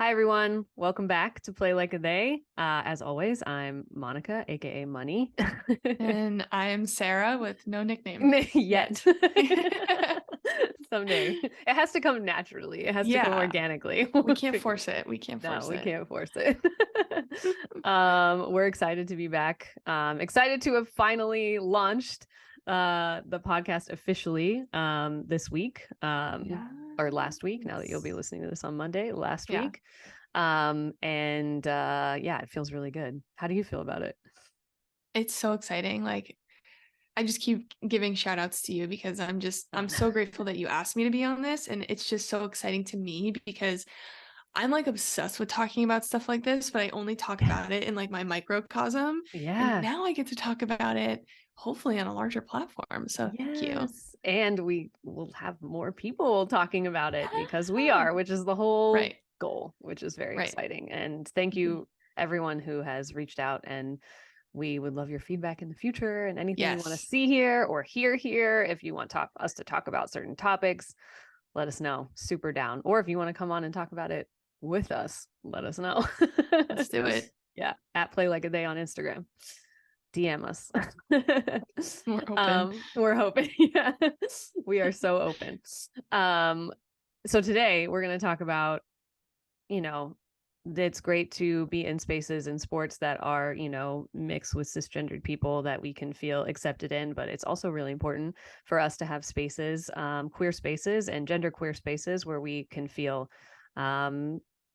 Hi, everyone. Welcome back to Play Like a They. As always, I'm Monica, aka Money. And I'm Sarah with no nickname Yet. Someday. It has to come naturally. It has to come organically. We can't force it. We can't force it. No, we can't force it. We're excited to be back. Excited to have finally launched the podcast officially this week. Or last week, now that you'll be listening to this on Monday, last week. It feels really good. How do you feel about it? It's so exciting. Like, I just keep giving shout outs to you because I'm so grateful that you asked me to be on this. And it's just so exciting to me because I'm like obsessed with talking about stuff like this, but I only talk about it in like my microcosm. Yeah. And now I get to talk about it hopefully on a larger platform. So thank you. And we will have more people talking about it because we are, which is the whole goal, which is very exciting. And thank you, everyone who has reached out, and we would love your feedback in the future and anything you want to see here or hear here. If you want us to talk about certain topics, let us know. Super down. Or if you want to come on and talk about it with us, let us know. Let's do it. Yeah. At Play Like a Day on Instagram. DM us. We're open. We're hoping. Yeah. We are so open. So today we're going to talk about, it's great to be in spaces in sports that are, mixed with cisgendered people that we can feel accepted in, but it's also really important for us to have spaces, queer spaces and genderqueer spaces where we can feel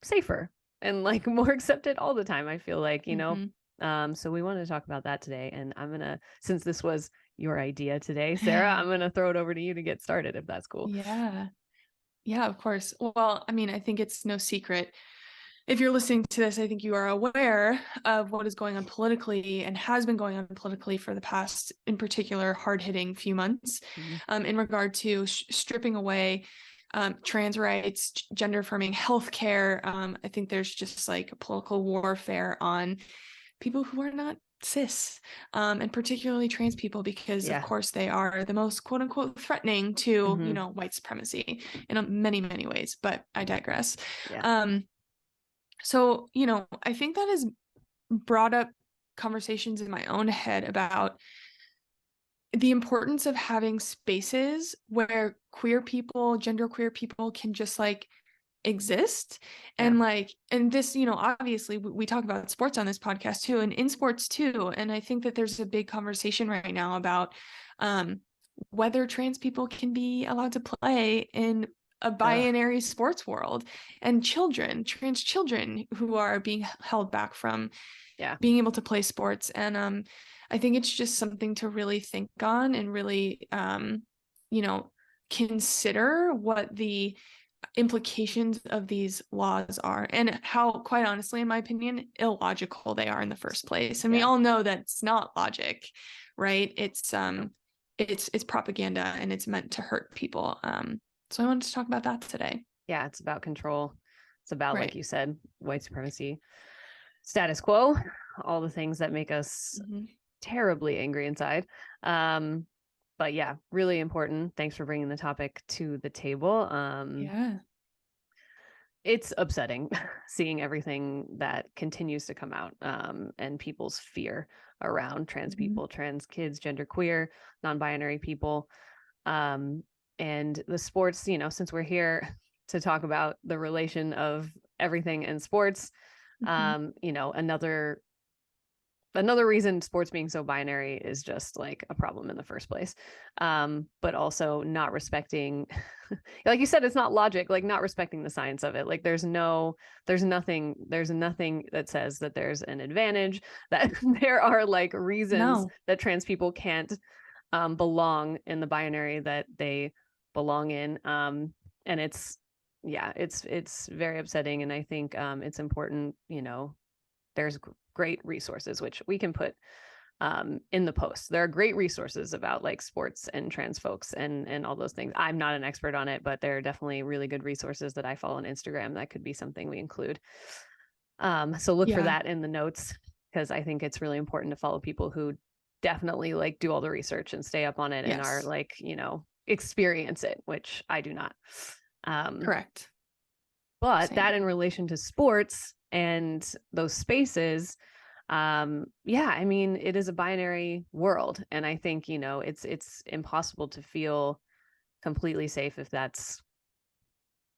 safer and like more accepted all the time. I feel like, so we wanted to talk about that today, and since this was your idea today, Sarah, I'm going to throw it over to you to get started, if that's cool. Yeah, of course. Well, I mean, I think it's no secret. If you're listening to this, I think you are aware of what is going on politically and has been going on politically for the past, in particular, hard-hitting few months, in regard to stripping away trans rights, gender-affirming healthcare. I think there's just like a political warfare on people who are not cis, and particularly trans people, because of course they are the most quote unquote threatening to, white supremacy in many, many ways, but I digress. So, I think that has brought up conversations in my own head about the importance of having spaces where queer people, genderqueer people can just like exist. And and this, obviously we talk about sports on this podcast too, and in sports too. And I think that there's a big conversation right now about whether trans people can be allowed to play in a binary sports world, and trans children who are being held back from being able to play sports. And I think it's just something to really think on and really, consider what the implications of these laws are, and how, quite honestly, in my opinion, illogical they are in the first place. And we all know that it's not logic, right? It's propaganda, and it's meant to hurt people. So I wanted to talk about that today. Yeah, it's about control. It's about, like you said, white supremacy, status quo, all the things that make us terribly angry inside. But yeah, really important. Thanks for bringing the topic to the table. It's upsetting seeing everything that continues to come out, and people's fear around trans people, trans kids, genderqueer, non-binary people. And the sports, since we're here to talk about the relation of everything in sports, another reason sports being so binary is just like a problem in the first place. But also not respecting, like you said, it's not logic, like not respecting the science of it. Like there's nothing that says that there's an advantage, that there are like reasons that trans people can't belong in the binary that they belong in. And it's very upsetting. And I think it's important, there's great resources, which we can put in the post. There are great resources about like sports and trans folks and all those things. I'm not an expert on it, but there are definitely really good resources that I follow on Instagram that could be something we include. So look for that in the notes, because I think it's really important to follow people who definitely like do all the research and stay up on it and are like, experience it, which I do not. Correct. But Same. that in relation to sports and those spaces, yeah, I mean, it is a binary world. And I think, you know, it's impossible to feel completely safe if that's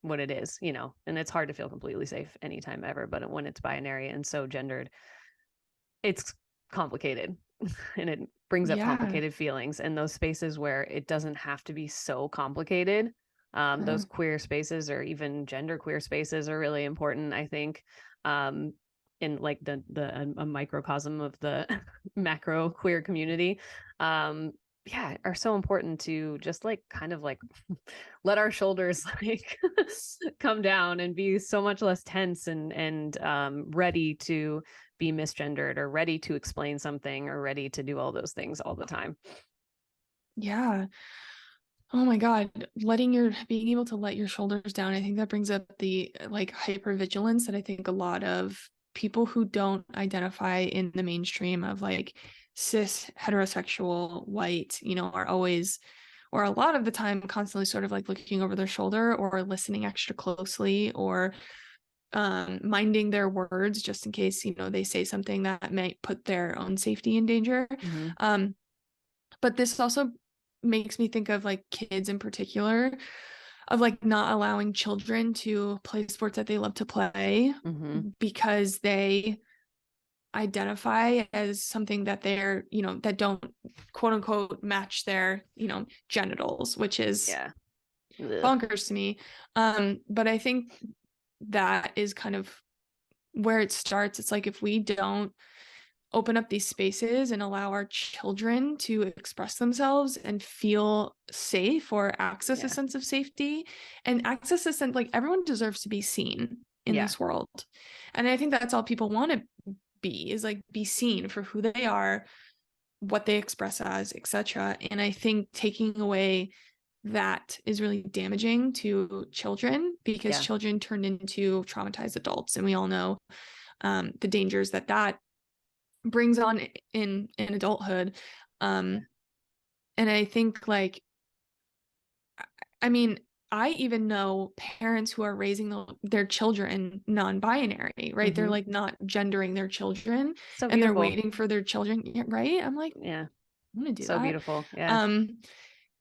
what it is, you know, and it's hard to feel completely safe anytime ever, but when it's binary and so gendered, it's complicated and it brings up Yeah. complicated feelings. And those spaces where it doesn't have to be so complicated, Uh, those queer spaces or even gender queer spaces are really important, I think. In like a microcosm of the macro queer community, yeah, are so important to just like kind of like let our shoulders like come down and be so much less tense and ready to be misgendered or ready to explain something or ready to do all those things all the time. yeah. Oh my God, being able to let your shoulders down, I think that brings up the like hypervigilance that I think a lot of people who don't identify in the mainstream of like cis heterosexual white, you know, are always, or a lot of the time constantly sort of like looking over their shoulder or listening extra closely or minding their words just in case, you know, they say something that might put their own safety in danger. Mm-hmm. Um, but this also makes me think of like kids in particular, of like not allowing children to play sports that they love to play Mm-hmm. because they identify as something that they're, you know, that don't quote unquote match their, you know, genitals, which is Yeah. Ugh. bonkers to me. But I think that is kind of where it starts. It's like if we don't open up these spaces and allow our children to express themselves and feel safe or access a Yeah. sense of safety and access a sense, like everyone deserves to be seen in Yeah. this world. And I think that's all people want to be, is like be seen for who they are, what they express as, etc. And I think taking away that is really damaging to children because Yeah. children turn into traumatized adults, and we all know the dangers that that brings on in adulthood. Yeah. um and I think like, I mean, I even know parents who are raising their children non-binary, right? They're Mm-hmm. like not gendering their children So and they're beautiful. waiting for their children, right? I'm like, Yeah. I'm gonna do So that. beautiful. Yeah. um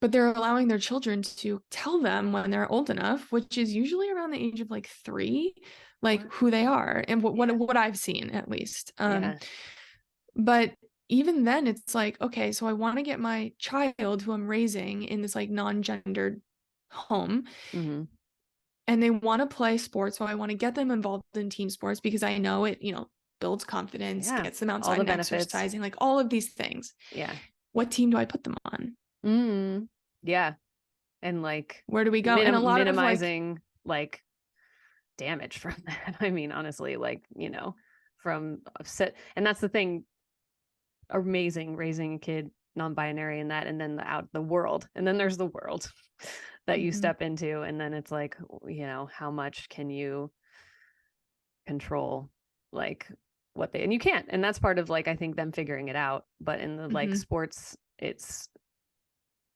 but they're allowing their children to tell them when they're old enough, which is usually around the age of like 3, like What? who they are and Yeah. what I've seen at least. Yeah. But even then, it's like, okay, so I want to get my child who I'm raising in this like non-gendered home, Mm-hmm. and they want to play sports. So I want to get them involved in team sports because I know it, you know, builds confidence, Yeah. gets them All outside the and benefits. exercising, like all of these things. Yeah. What team do I put them on? Mm. Yeah. And like Where do we go? And a lot of like, minimizing like damage from that. I mean, honestly, like, you know, from upset. And that's the thing, amazing raising a kid non-binary and that, and then the world. And then there's the world that you mhm, step into. And then it's like, you know, how much can you control like what they, and you can't. And that's part of like, I think them figuring it out. But in the like mhm, sports, it's,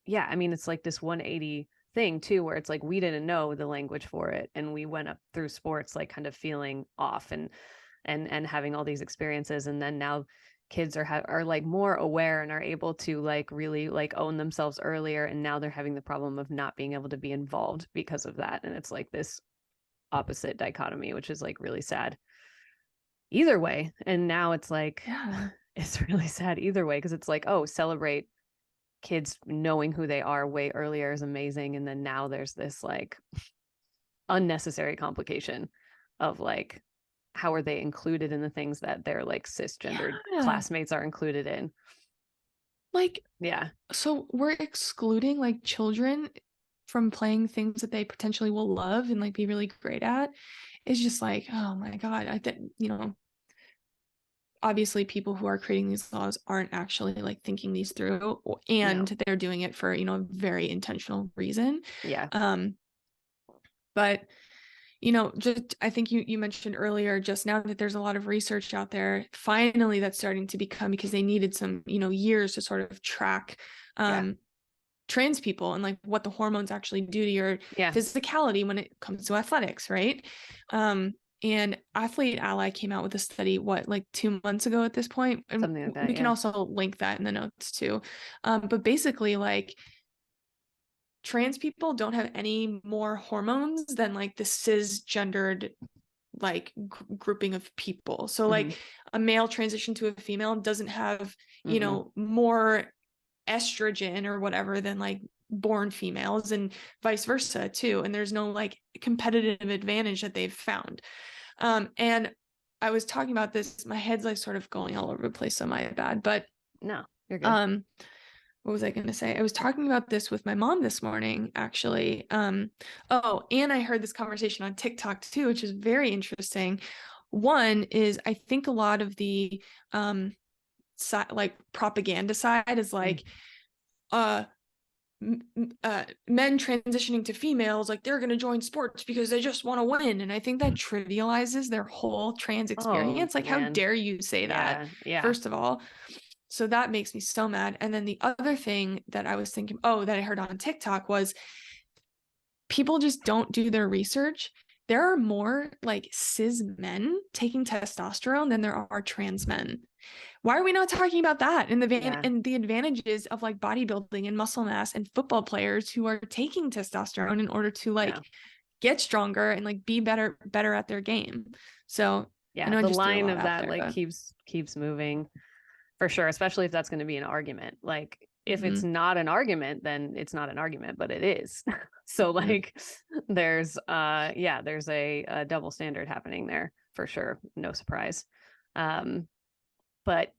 yeah, I mean, it's like this 180 thing too, where it's like we didn't know the language for it, and we went up through sports like kind of feeling off and having all these experiences, and then now kids are like more aware and are able to like really like own themselves earlier, and now they're having the problem of not being able to be involved because of that, and it's like this opposite dichotomy, which is like really sad either way. And now it's like yeah, it's really sad either way because it's like, oh, celebrate kids knowing who they are way earlier is amazing, and then now there's this like unnecessary complication of like how are they included in the things that their like cisgendered yeah. classmates are included in. Like, Yeah. so we're excluding like children from playing things that they potentially will love and like be really great at. It's just like, oh my God, I think, you know, obviously people who are creating these laws aren't actually like thinking these through, and No. they're doing it for, you know, a very intentional reason. Yeah. um but you know, just I think you mentioned earlier just now that there's a lot of research out there finally that's starting to become, because they needed some, you know, years to sort of track Yeah. um trans people and like what the hormones actually do to your Yeah. physicality when it comes to athletics, right? And Athlete Ally came out with a study, like 2 months ago at this point, and Something like that. we can Yeah. also link that in the notes too. But basically, like, trans people don't have any more hormones than like the cisgendered like grouping of people. So like a male transition to a female doesn't have, more estrogen or whatever than like born females, and vice versa too. And there's no like competitive advantage that they've found. And I was talking about this, my head's like sort of going all over the place, so my bad. But No, you're good. what was I going to say? I was talking about this with my mom this morning, actually. Oh, and I heard this conversation on TikTok too, which is very interesting. One is, I think a lot of the like propaganda side is like, men transitioning to females, like they're going to join sports because they just want to win. And I think that trivializes their whole trans Oh, experience. Like, how man. dare you say that, Yeah. first of all? So that makes me so mad. And then the other thing that I was thinking, that I heard on TikTok was people just don't do their research. There are more like cis men taking testosterone than there are trans men. Why are we not talking about that? And the advantages of like bodybuilding and muscle mass and football players who are taking testosterone in order to like get stronger and like be better at their game. So I know I the just threw a line lot of out that there, like but keeps moving. For sure, especially if that's going to be an argument. Like if it's Mhm. not an argument, then it's not an argument, but it is. So Mhm. like there's there's a double standard happening there for sure. No surprise. But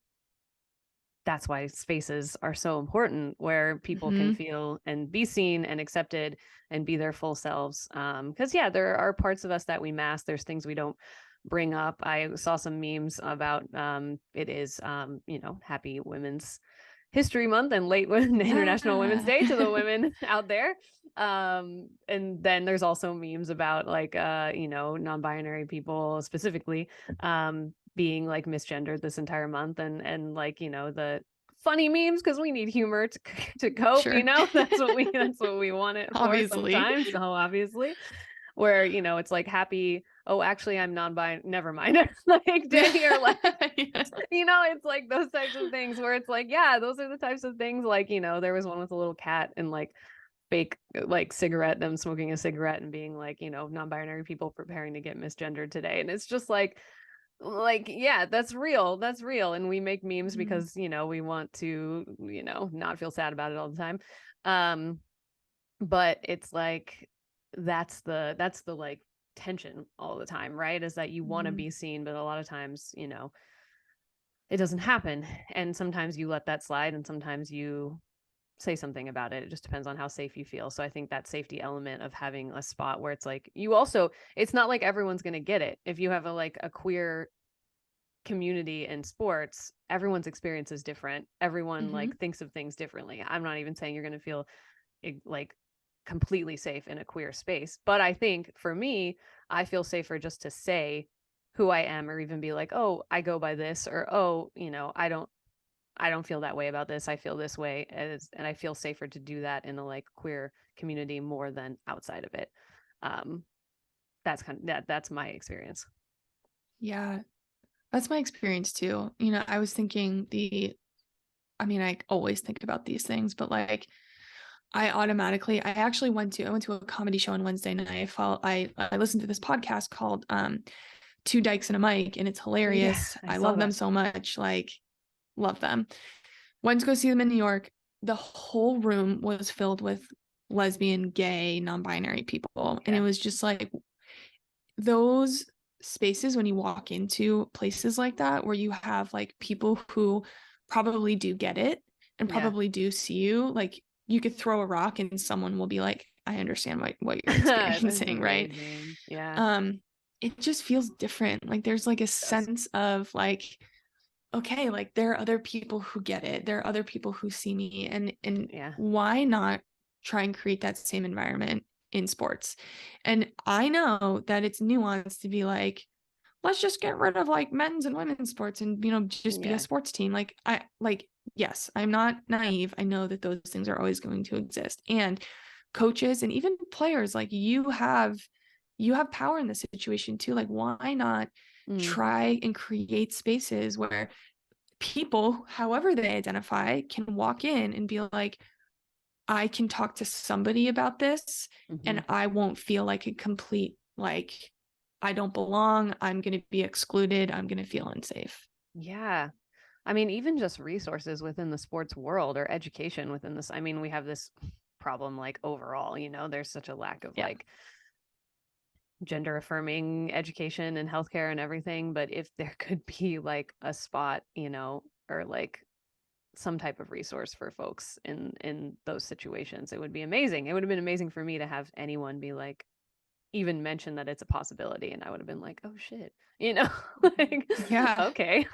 that's why spaces are so important, where people can Mhm. feel and be seen and accepted and be their full selves. Because there are parts of us that we mask. There's things we don't bring up. I saw some memes about it is Happy Women's History Month and late International Women's Yeah. Day to the women out there. And then there's also memes about like non-binary people specifically being like misgendered this entire month, and like the funny memes, because we need humor to cope. Sure. That's what we want it for Obviously. sometimes. So obviously, where it's like happy, oh actually I'm non-binary, never mind, like day, or like Yeah. it's like those types of things where it's like, those are the types of things, like there was one with a little cat and like fake like cigarette, them smoking a cigarette and being like non-binary people preparing to get misgendered today, and it's just like that's real, and we make memes because we want to not feel sad about it all the time. But it's like that's the like tension all the time, right? Is that you want to Mhm. be seen, but a lot of times it doesn't happen, and sometimes you let that slide and sometimes you say something about it. It just depends on how safe you feel. So I think that safety element of having a spot where it's like you also, it's not like everyone's going to get it. If you have a queer community in sports, everyone's experience is different. Everyone Mhm. like thinks of things differently. I'm not even saying you're going to feel like completely safe in a queer space, but I think for me, I feel safer just to say who I am, or even be like, oh, I go by this, or oh, I don't feel that way about this, I feel this way, and I feel safer to do that in a like queer community more than outside of it. That's kind of that's my experience. Yeah, that's my experience too. I was thinking I always think about these things, but like I actually I went to a comedy show on Wednesday night. I listened to this podcast called Two Dykes and a Mic, and it's Yeah, hilarious. I I saw love them that. so much. Like, love them. Went to go see them in New York. The whole room was filled with lesbian, gay, non-binary people. And it Yeah. was just like those spaces when you walk into places like that where you have like people who probably do get it and Yeah. probably do see you, like you could throw a rock and someone will be like, I understand what you're That's experiencing, right? amazing. Yeah. It just feels different. Like there's like a It does. sense of like, okay, like there are other people who get it. There are other people who see me, and Yeah. why not try and create that same environment in sports? And I know that it's nuanced to be like, let's just get rid of like men's and women's sports and just be a Yeah. sports team. Like Yes, I'm not naive. I know that those things are always going to exist. And coaches and even players, like you have power in this situation too. Like, why not Mm, try and create spaces where people, however they identify, can walk in and be like, I can talk to somebody about this hmm. and I won't feel like a complete, like, I don't belong. I'm going to be excluded. I'm going to feel unsafe. Yeah. I mean, even just resources within the sports world or education within this. I mean, we have this problem like overall, there's such a lack of Yeah. like gender affirming education and healthcare and everything. But if there could be like a spot, or like some type of resource for folks in those situations, it would be amazing. It would have been amazing for me to have anyone be like, even mention that it's a possibility, and I would have been like, oh shit, like, Yeah. okay.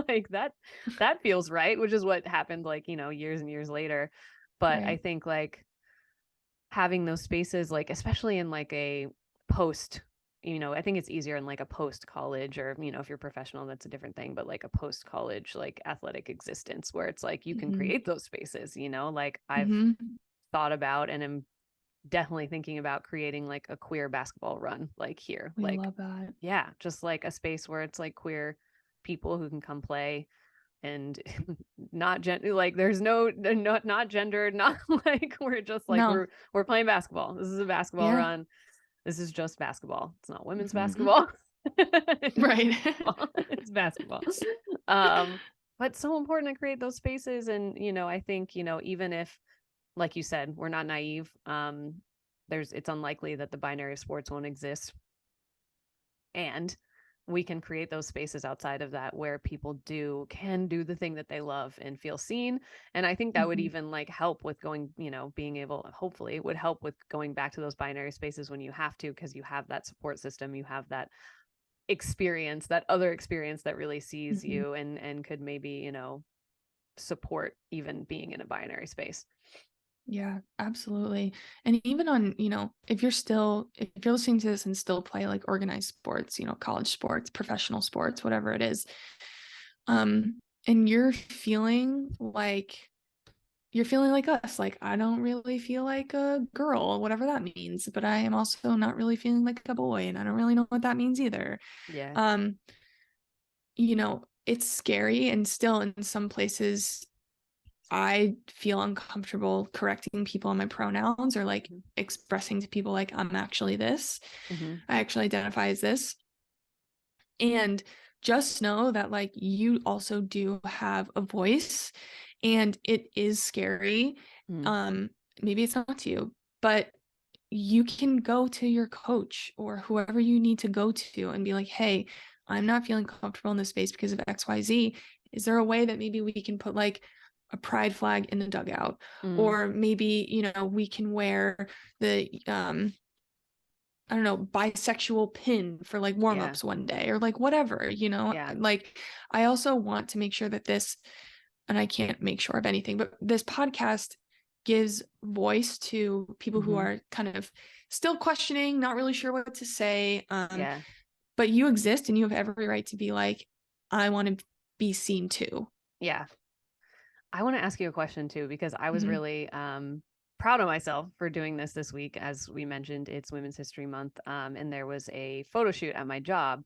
Like that feels right, which is what happened like, years and years later. But I Right. think like having those spaces, like especially in like a post, I think it's easier in like a post college, or if you're professional, that's a different thing, but like a post college like athletic existence where it's like you can Mm-hmm. create those spaces, like I've Mm-hmm. thought about and am definitely thinking about creating like a queer basketball run like here, We like, love that. yeah, just like a space where it's like queer people who can come play, and not like there's not gendered, not like we're just like No. we're playing basketball. This is a basketball Yeah. run. This is just basketball. It's not women's Mm-hmm. basketball. It's Right. basketball. It's basketball. Um, but so important to create those spaces. And, I think, even if, like you said, we're not naive, it's unlikely that the binary of sports won't exist. And we can create those spaces outside of that where people can do the thing that they love and feel seen. And I think that would Mm-hmm. even like help with going, being able, hopefully it would help with going back to those binary spaces when you have to, because you have that support system, you have that experience, that other experience that really sees Mm-hmm. you and could maybe, support even being in a binary space. Yeah, absolutely. And even on, if you're listening to this and still play like organized sports, college sports, professional sports, whatever it is, and you're feeling like us, like I don't really feel like a girl, whatever that means, but I am also not really feeling like a boy, and I don't really know what that means either. Yeah. Um, it's scary, and still in some places I feel uncomfortable correcting people on my pronouns or like Mm-hmm. expressing to people like I'm actually this. Mm-hmm. I actually identify as this. And just know that like you also do have a voice and it is scary. Mm-hmm. Um maybe it's not to you, but you can go to your coach or whoever you need to go to and be like, "Hey, I'm not feeling comfortable in this space because of XYZ. Is there a way that maybe we can put like a pride flag in the dugout? Mm-hmm. Or maybe, we can wear the I don't know, bisexual pin for like Yeah. warm-ups one day or like whatever, Yeah. like I also want to make sure that this, and I can't make sure of anything, but this podcast gives voice to people who Mm-hmm. are kind of still questioning, not really sure what to say. Yeah. But you exist and you have every right to be like, I want to be seen too. Yeah. I want to ask you a question too, because I was Mhm. really proud of myself for doing this week. As we mentioned, it's Women's History Month, and there was a photo shoot at my job.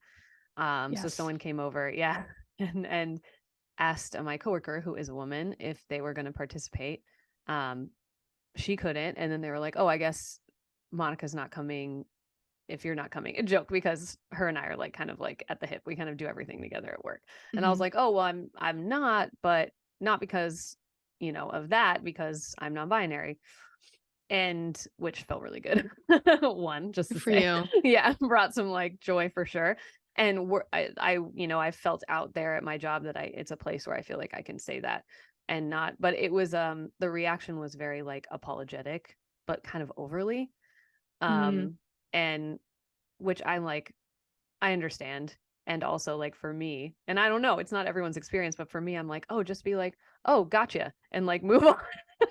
So Yes. someone came over, yeah, and asked my coworker, who is a woman, if they were going to participate. Um, she couldn't, and then they were like, "Oh, I guess Monica's not coming if you're not coming." A joke, because her and I are like kind of like at the hip. We kind of do everything together at work. And I was Mhm. like, "Oh, well, I'm not, but not because, of that, because I'm non-binary." And which felt really good. One, just to Good for say. you. Yeah, brought some like joy for sure. And I felt out there at my job that it's a place where I feel like I can say that and not, but it was the reaction was very like apologetic, but kind of overly. Mm. Um and which I'm like, I understand. And also like for me, and I don't know, it's not everyone's experience, but for me, I'm like, oh, just be like, oh, gotcha, and like move on,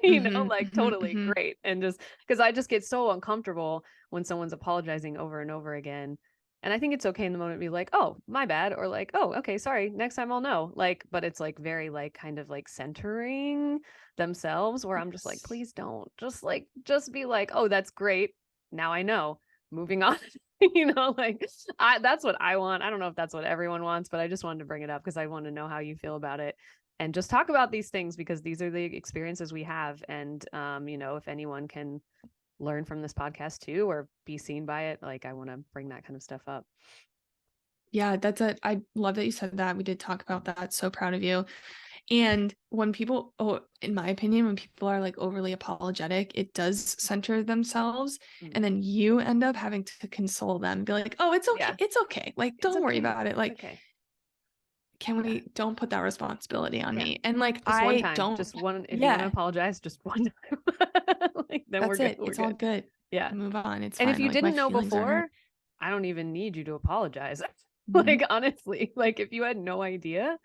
Mhm. like Mhm. totally Mhm. great. And just because I just get so uncomfortable when someone's apologizing over and over again. And I think it's okay in the moment to be like, oh, my bad, or like, oh, okay, sorry, next time I'll know. Like, but it's like very like kind of like centering themselves, where I'm just like, Yes. please don't. Just be like, oh, that's great. Now I know. Moving on. Like that's what I want. I don't know if that's what everyone wants, but I just wanted to bring it up because I want to know how you feel about it. And just talk about these things because these are the experiences we have. And if anyone can learn from this podcast too or be seen by it, like I want to bring that kind of stuff up. Yeah, I love that you said that. We did talk about that. So proud of you. And when people, in my opinion, when people are like overly apologetic, it does center themselves. Mm. And then you end up having to console them, be like, oh, it's okay. Yeah, It's okay. Like, it's don't worry okay. about it. It's Like, okay. can Yeah, we don't put that responsibility on yeah. me? And like, Just one I time, don't, just one. If you want to yeah, apologize, just one time. Like then we're that's good. it. We're It's all good. good. Yeah. Move on. It's And if fine. you Like, my didn't know feelings aren't hurt. before, I don't even need you to apologize. Mhm. Like honestly, like if you had no idea,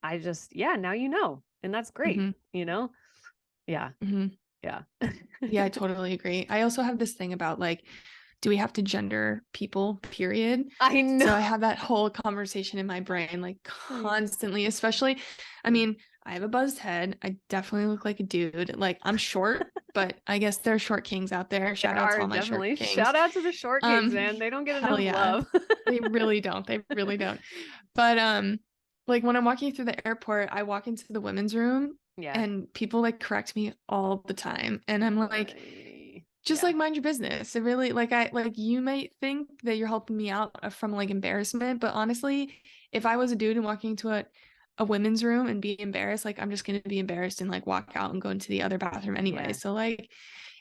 now you know. And that's great, Mhm. Yeah. Mhm. Yeah. Yeah, I totally agree. I also have this thing about like, do we have to gender people, period? I So know. I have that whole conversation in my brain, like I know. constantly, especially, I mean, I have a buzzed head. I definitely look like a dude. Like I'm short, but I guess there are short kings out there. Shout There out to are all my short definitely kings. shout out to the short kings, man. They don't get Hell enough yeah. love. They really don't. They really don't. But like when I'm walking through the airport, I walk into the women's room Yeah. and people like correct me all the time. And I'm like, just Yeah. like mind your business. It really like you might think that you're helping me out from like embarrassment, but honestly, if I was a dude and walking into a women's room and be embarrassed, like I'm just gonna be embarrassed and like walk out and go into the other bathroom anyway. Yeah. So like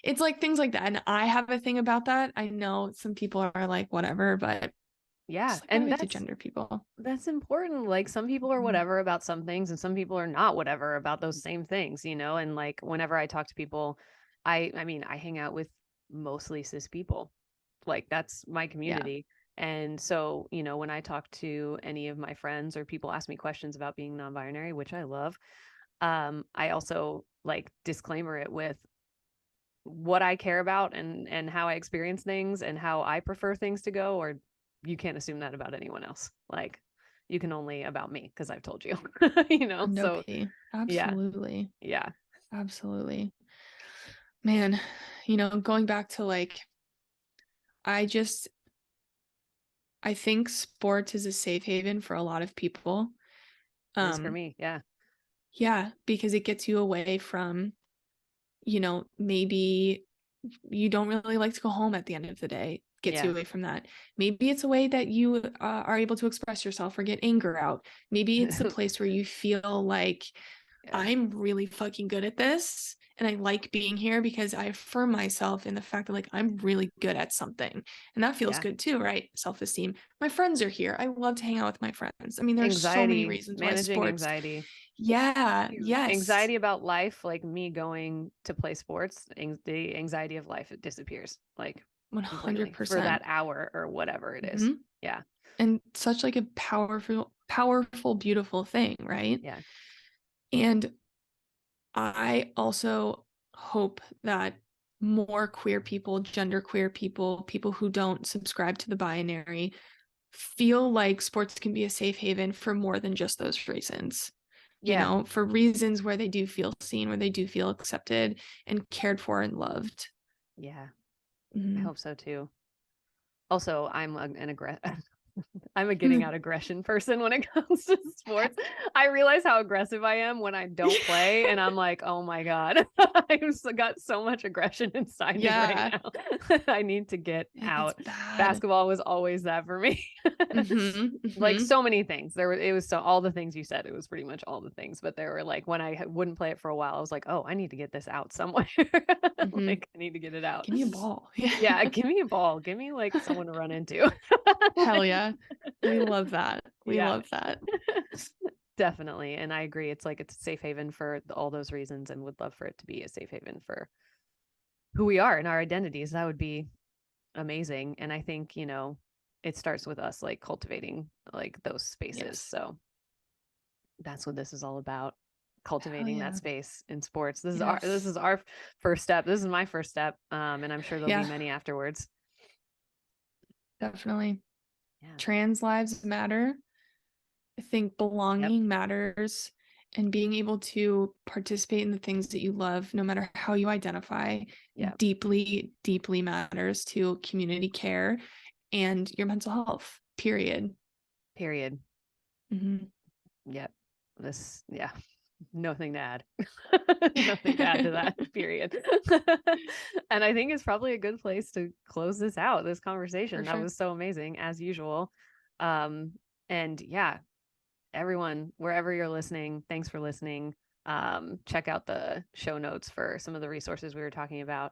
it's like things like that. And I have a thing about that. I know some people are like whatever, but Yeah. just like why do And we have to gender people? that's important. Like some people are Mhm. whatever about some things and some people are not whatever about those same things, and like whenever I talk to people, I mean, I hang out with mostly cis people. Like that's my Yeah. community. And so, when I talk to any of my friends or people ask me questions about being non-binary, which I love, I also like disclaimer it with what I care about and how I experience things and how I prefer things to go, or you can't assume that about anyone else. Like you can only about me because I've told you. No So pee. yeah, Absolutely. yeah. Absolutely. Man, going back to like I just I think sports is a safe haven for a lot of people. It is for Um, me. Yeah. yeah, because it gets you away from, maybe you don't really like to go home at the end of the day. Gets you Yeah. away from that. Maybe it's a way that you are able to express yourself or get anger out. Maybe it's a place where you feel like Yeah. I'm really fucking good at this. And I like being here because I affirm myself in the fact that like I'm really good at something. And that feels Yeah. good too, right? Self-esteem. My friends are here. I love to hang out with my friends. I mean, there's so many Anxiety, reasons why managing sports. anxiety. Yeah, Huge. yes. Anxiety about life, like me going to play sports, the anxiety of life, it disappears like completely for that 100%. hour or whatever it is. Hmm. Yeah. And such like a powerful, beautiful thing, right? Yeah. And I also hope that more queer people, gender queer people, people who don't subscribe to the binary, feel like sports can be a safe haven for more than just those reasons. Yeah. For reasons where they do feel seen, where they do feel accepted and cared for and loved. Yeah. I Mhm. hope so too. Also, I'm a getting out aggression person when it comes to sports. I realize how aggressive I am when I don't play, and I'm like, oh my God, got so much aggression inside me right Yeah, now. I need to get it's out. bad. Basketball was always that for me. Hmm. Like Hmm. so many things. It was so all the things you said. It was pretty much all the things. But there were like when I wouldn't play it for a while, I was like, oh, I need to get this out somewhere. Hmm. Like I need to get it out. Give me a ball. Yeah. Yeah, give me a ball. Give me like someone to run into. Hell Like, yeah. We love that. We yeah, love that. definitely. And I agree. It's a safe haven for all those reasons and would love for it to be a safe haven for who we are and our identities. That would be amazing. And I think, it starts with us like cultivating like those spaces. Yes. So that's what this is all about. Hell Cultivating that yeah. space in sports. This is our Yes. first step. This is my first step. And I'm sure there'll be Yeah, many afterwards. definitely. trans lives matter. I think belonging Yep. matters, and being able to participate in the things that you love, no matter how you identify, Yep. deeply, deeply matters to community care and your mental health, period. Period. Mm-hmm. Yep. Yeah. Nothing to add. Nothing to add to that, period. And I think it's probably a good place to close this out, this conversation. For That sure. was so amazing, as usual. Um, and yeah, everyone, wherever you're listening, thanks for listening. Check out the show notes for some of the resources we were talking about.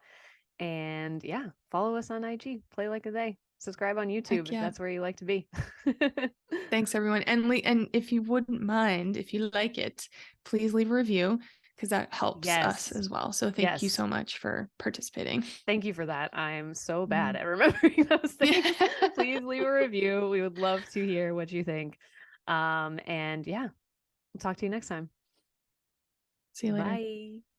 And yeah, follow us on IG, Play Like a They. Subscribe on YouTube Heck if yeah. that's where you like to be. Thanks, everyone. And if you wouldn't mind, if you like it, please leave a review because that helps us Yes. as well. So thank you Yes. so much for participating. Thank you for that. I'm so bad Mhm. at remembering those things. Yeah. Please leave a review. We would love to hear what you think. And yeah, we'll talk to you next time. See you later. Bye.